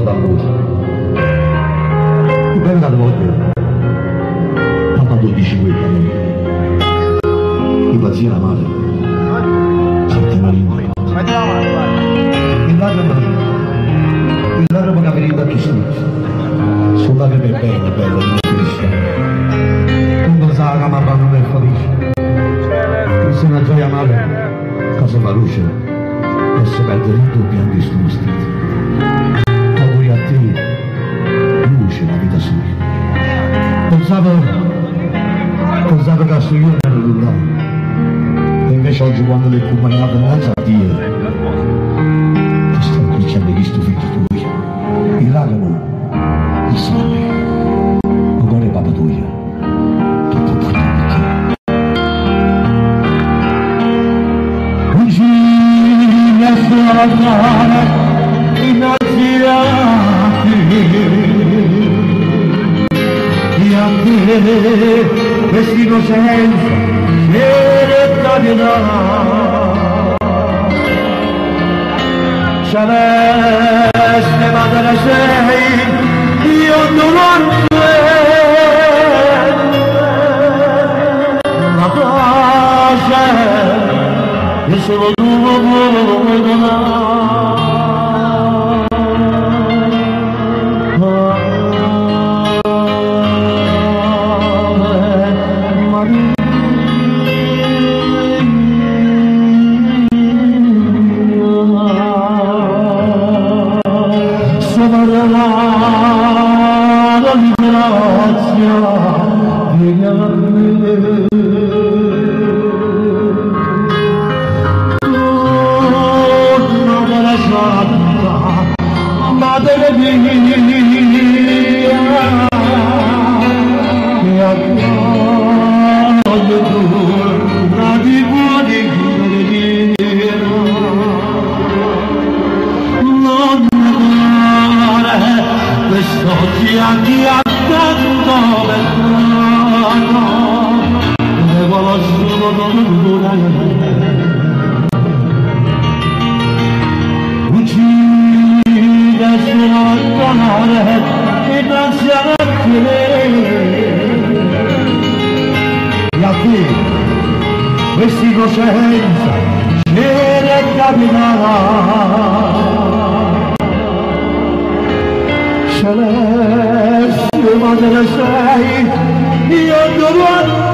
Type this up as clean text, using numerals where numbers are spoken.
da voce. Tu per una volta, papà 12 quella, impazzia la madre, senti la lingua. Il lacrima che veniva più sul lacrima è bella, bella, non finisce. Non sa che mamma non è felice. Che se una gioia madre, cosa fa luce, e si perde il tuo bianco sconosciuto. Auguri a te, luce la vita sua. Pensavo che a suo io ero lontano. E invece oggi quando le accompagnate non sa Dio. Ti sto dicendo che sto figlio tuo. Il lacrimo, il sangue, ancora è papà tuo. Che ti porta perché? Un giglio sulla mare, innanzi a te, vestito senza verità. Celeste madre sei, io non la pace, e solo tu vuoi donare. Questi coscienza c'era capitata. Celeste madre sei, io dovrò